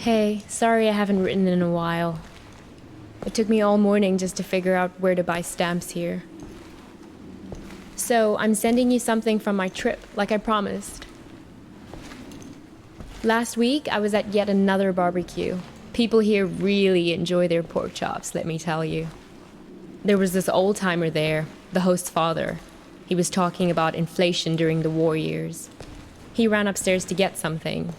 Hey, sorry I haven't written in a while. It took me all morning just to figure out where to buy stamps here. So, I'm sending you something from my trip, like I promised. Last week, I was at yet another barbecue. People here really enjoy their pork chops, let me tell you. There was this old-timer there, the host's father. He was talking about inflation during the war years. He ran upstairs to get something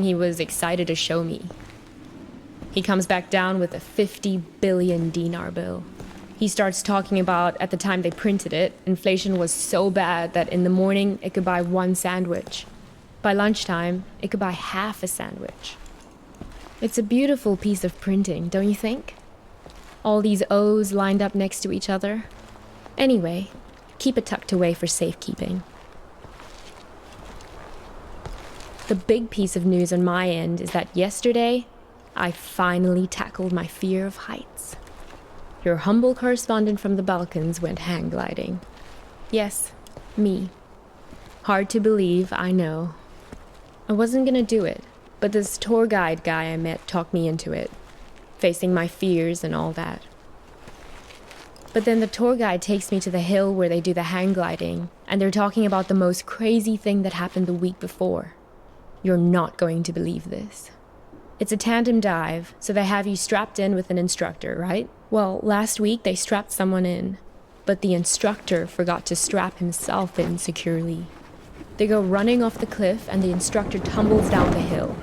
he was excited to show me. He comes back down with a 50 billion dinar bill. He starts talking about, at the time they printed it, inflation was so bad that in the morning it could buy one sandwich. By lunchtime, it could buy half a sandwich. It's a beautiful piece of printing, don't you think? All these O's lined up next to each other. Anyway, keep it tucked away for safekeeping. The big piece of news on my end is that yesterday, I finally tackled my fear of heights. Your humble correspondent from the Balkans went hang gliding. Yes, me. Hard to believe, I know. I wasn't gonna do it, but this tour guide guy I met talked me into it, facing my fears and all that. But then the tour guide takes me to the hill where they do the hang gliding, and they're talking about the most crazy thing that happened the week before. You're not going to believe this. It's a tandem dive, so they have you strapped in with an instructor, right? Well, last week they strapped someone in, but the instructor forgot to strap himself in securely. They go running off the cliff and the instructor tumbles down the hill.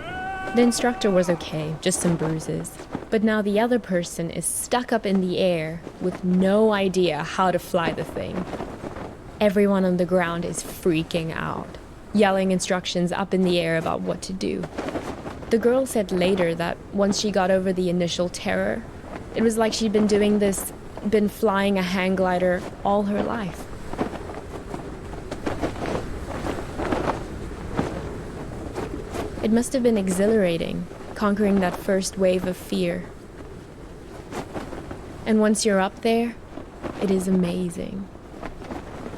The instructor was okay, just some bruises. But now the other person is stuck up in the air with no idea how to fly the thing. Everyone on the ground is freaking out, yelling instructions up in the air about what to do. The girl said later that once she got over the initial terror, it was like she'd been flying a hang glider all her life. It must have been exhilarating, conquering that first wave of fear. And once you're up there, it is amazing.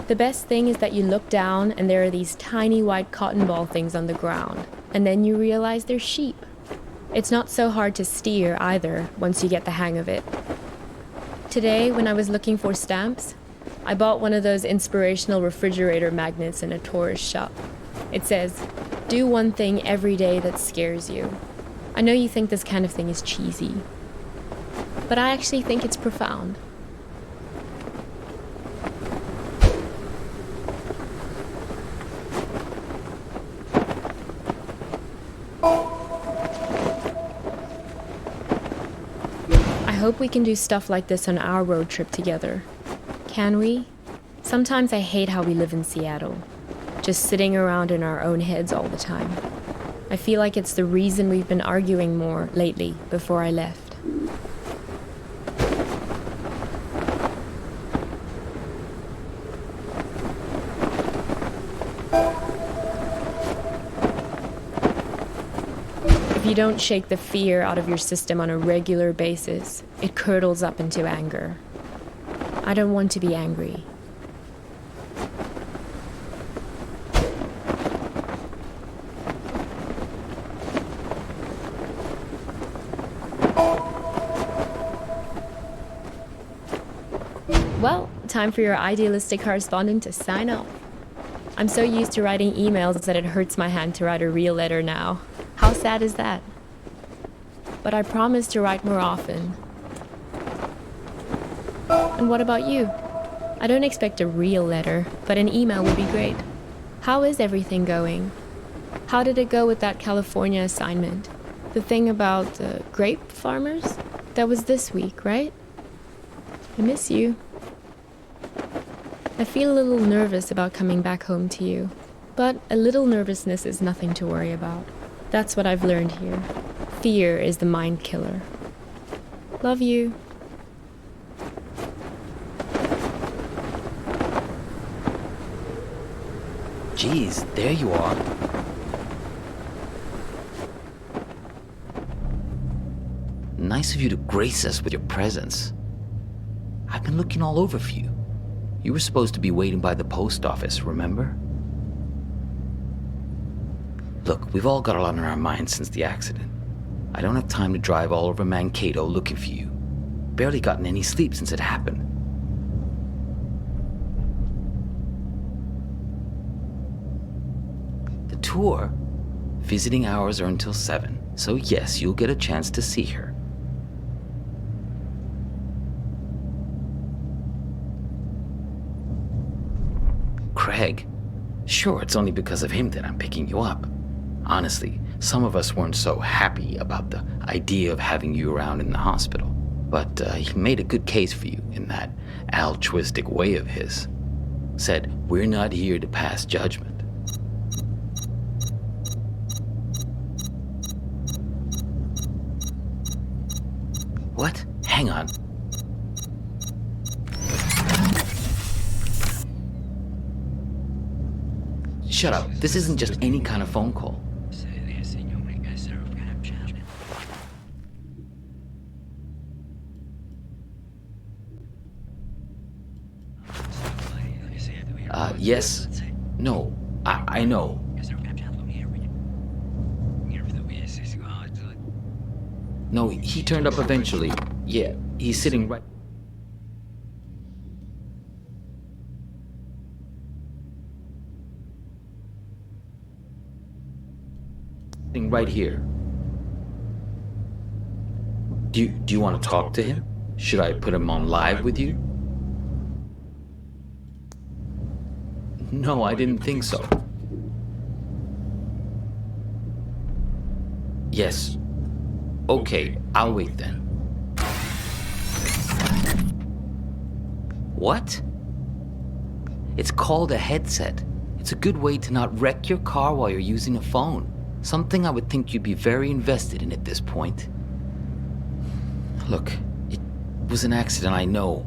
The best thing is that you look down and there are these tiny white cotton ball things on the ground, and then you realize they're sheep. It's not so hard to steer either once you get the hang of it. Today, when I was looking for stamps, I bought one of those inspirational refrigerator magnets in a tourist shop. It says, "Do one thing every day that scares you." I know you think this kind of thing is cheesy, but I actually think it's profound. I hope we can do stuff like this on our road trip together. Can we? Sometimes I hate how we live in Seattle, just sitting around in our own heads all the time. I feel like it's the reason we've been arguing more lately before I left. If you don't shake the fear out of your system on a regular basis, it curdles up into anger. I don't want to be angry. Well, time for your idealistic correspondent to sign off. I'm so used to writing emails that it hurts my hand to write a real letter now. How sad is that? But I promise to write more often. And what about you? I don't expect a real letter, but an email would be great. How is everything going? How did it go with that California assignment? The thing about the grape farmers? That was this week, right? I miss you. I feel a little nervous about coming back home to you, but a little nervousness is nothing to worry about. That's what I've learned here. Fear is the mind killer. Love you. Geez, there you are. Nice of you to grace us with your presence. I've been looking all over for you. You were supposed to be waiting by the post office, remember? Look, we've all got a lot on our minds since the accident. I don't have time to drive all over Mankato looking for you. Barely gotten any sleep since it happened. The tour? Visiting hours are until 7, so yes, you'll get a chance to see her. Craig? Sure, it's only because of him that I'm picking you up. Honestly, some of us weren't so happy about the idea of having you around in the hospital, but he made a good case for you in that altruistic way of his. Said, we're not here to pass judgment. What? Hang on. Shut up. This isn't just any kind of phone call. Yes. No. I know. No, he turned up eventually. Yeah, he's sitting right... right here. Do you want to talk to him? Should I put him on live with you? No, I didn't think so. Yes. Okay, I'll wait then. What? It's called a headset. It's a good way to not wreck your car while you're using a phone. Something I would think you'd be very invested in at this point. Look, it was an accident, I know.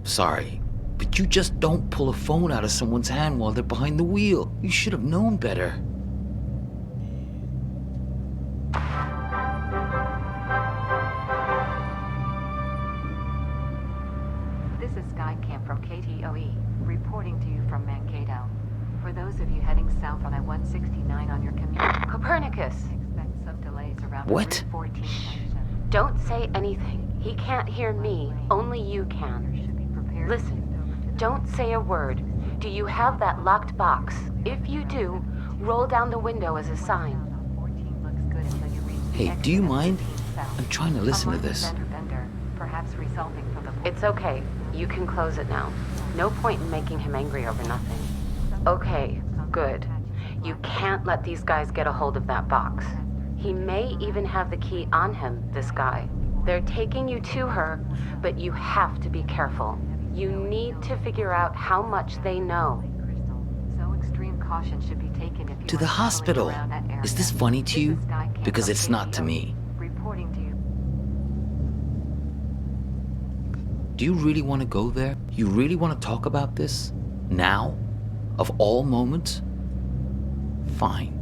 Sorry. But you just don't pull a phone out of someone's hand while they're behind the wheel. You should have known better. This is Skycam from KTOE, reporting to you from Mankato. For those of you heading south on I-169 on your commute, Copernicus! Expect some delays around What? Route 14 junction. Don't say anything. He can't hear me. Only you can. Listen, don't say a word. Do you have that locked box? If you do, roll down the window as a sign. Hey, do you mind? I'm trying to listen to this. It's okay. You can close it now. No point in making him angry over nothing. Okay, good. You can't let these guys get a hold of that box. He may even have the key on him, this guy. They're taking you to her, but you have to be careful. You need to figure out how much they know. So extreme caution should be taken if you To the hospital. Is this funny to you? Because it's not to me. Reporting to you. Do you really want to go there? You really want to talk about this? Now? Of all moments? Fine.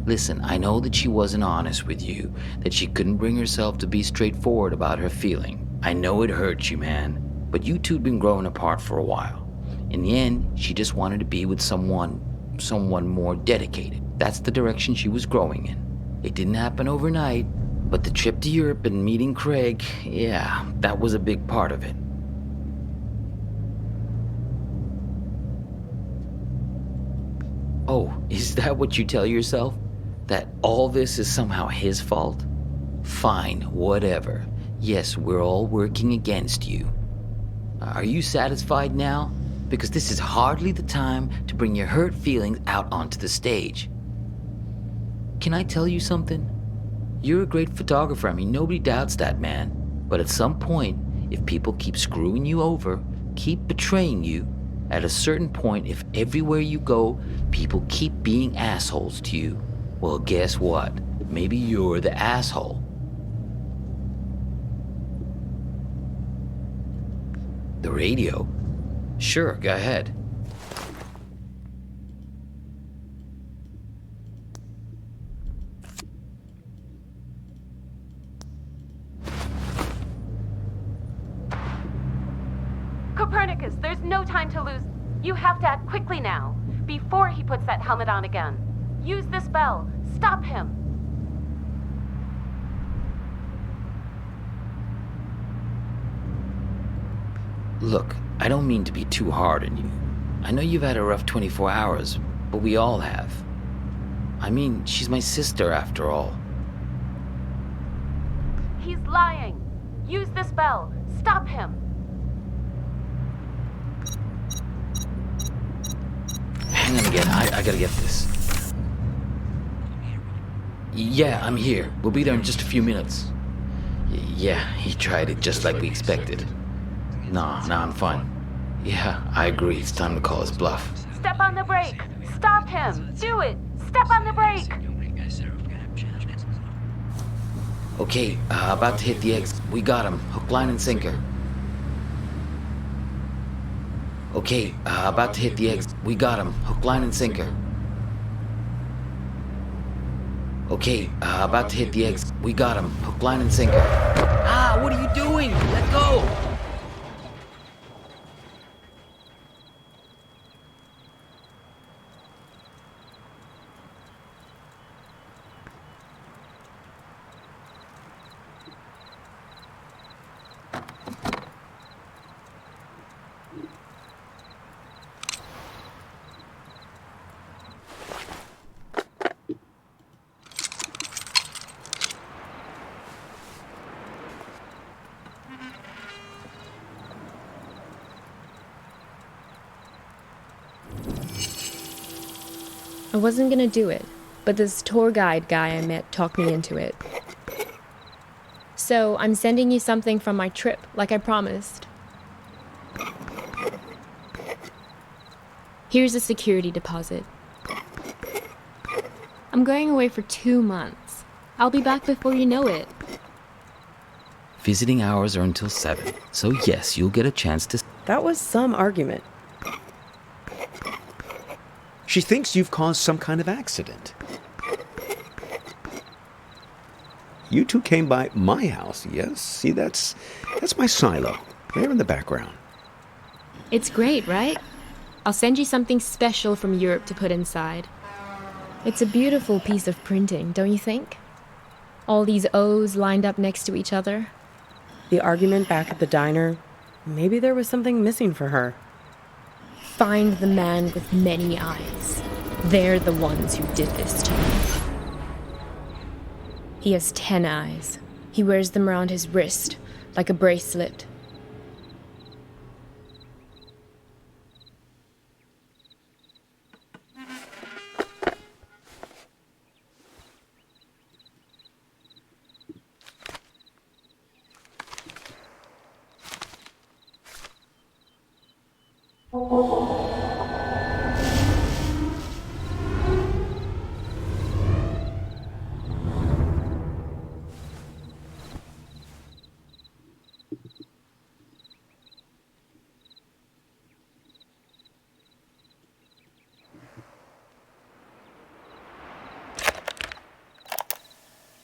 Listen, I know that she wasn't honest with you, that she couldn't bring herself to be straightforward about her feeling. I know it hurts you, man, but you two'd been growing apart for a while. In the end, she just wanted to be with someone more dedicated. That's the direction she was growing in. It didn't happen overnight, but the trip to Europe and meeting Craig, yeah, that was a big part of it. Oh, is that what you tell yourself? That all this is somehow his fault? Fine, whatever. Yes, we're all working against you. Are you satisfied now? Because this is hardly the time to bring your hurt feelings out onto the stage. Can I tell you something? You're a great photographer, I mean, nobody doubts that, man. But at some point, if people keep screwing you over, keep betraying you, at a certain point, if everywhere you go, people keep being assholes to you, well, guess what? Maybe you're the asshole. The radio? Sure, go ahead. Copernicus, there's no time to lose. You have to act quickly now, before he puts that helmet on again. Use this bell. Stop him. Look, I don't mean to be too hard on you. I know you've had a rough 24 hours, but we all have. I mean, she's my sister after all. He's lying. Use the spell. Stop him. Hang on again, I gotta get this. Yeah, I'm here. We'll be there in just a few minutes. Yeah, he tried it just like we expected. Nah, I'm fine. Yeah, I agree. It's time to call his bluff. Step on the brake. Stop him. Do it. Step on the brake. Okay, about to hit the exit. We got him. Hook, line, and sinker. Okay, about to hit the exit. We got him. Hook, line, and sinker. Okay, about to hit the exit. We got him. Hook, line, and sinker. Ah, what are you doing? Let go! I wasn't gonna do it, but this tour guide guy I met talked me into it. So I'm sending you something from my trip, like I promised. Here's a security deposit. I'm going away for 2 months. I'll be back before you know it. Visiting hours are until 7, so yes, you'll get a chance to... That was some argument. She thinks you've caused some kind of accident. You two came by my house, yes? See, that's my silo, there in the background. It's great, right? I'll send you something special from Europe to put inside. It's a beautiful piece of printing, don't you think? All these O's lined up next to each other. The argument back at the diner, maybe there was something missing for her. Find the man with many eyes. They're the ones who did this to me. He has 10 eyes. He wears them around his wrist, like a bracelet.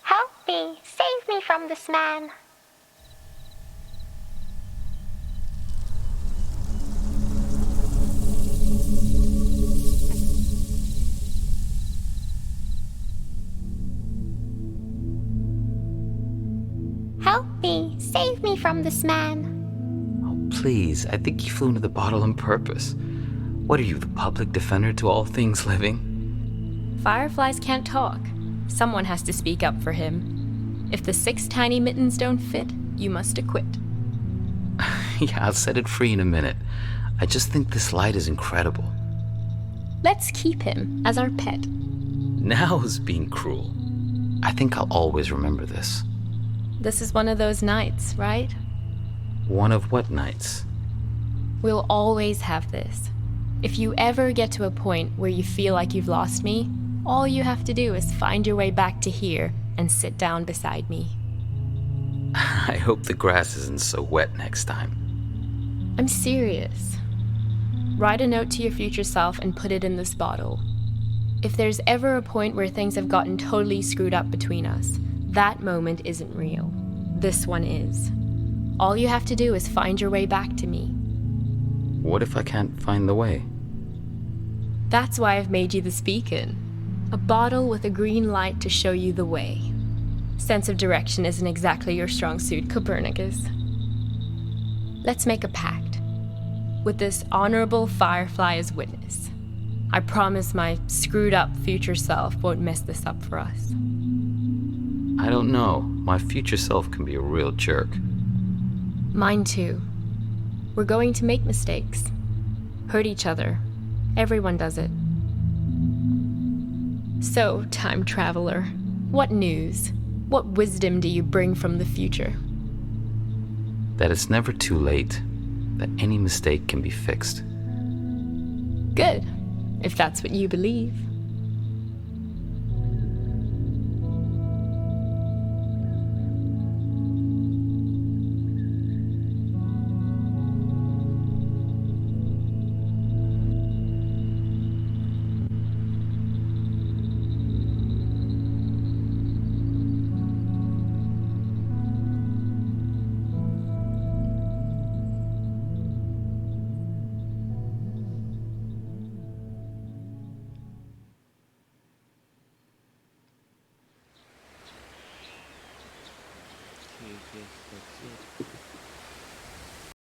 Help me! Save me from this man! Help me! Save me from this man! Oh, please, I think you flew into the bottle on purpose. What are you, the public defender to all things living? Fireflies can't talk. Someone has to speak up for him. If the 6 tiny mittens don't fit, you must acquit. Yeah, I'll set it free in a minute. I just think this light is incredible. Let's keep him as our pet. Now is being cruel. I think I'll always remember this. This is one of those nights, right? One of what nights? We'll always have this. If you ever get to a point where you feel like you've lost me, all you have to do is find your way back to here and sit down beside me. I hope the grass isn't so wet next time. I'm serious. Write a note to your future self and put it in this bottle. If there's ever a point where things have gotten totally screwed up between us, that moment isn't real. This one is. All you have to do is find your way back to me. What if I can't find the way? That's why I've made you this beacon. A bottle with a green light to show you the way. Sense of direction isn't exactly your strong suit, Copernicus. Let's make a pact. with this honorable Firefly as witness. I promise my screwed up future self won't mess this up for us. I don't know. My future self can be a real jerk. Mine too. We're going to make mistakes. Hurt each other. Everyone does it. So, time traveler, what news? What wisdom do you bring from the future? That it's never too late. That any mistake can be fixed. Good, if that's what you believe.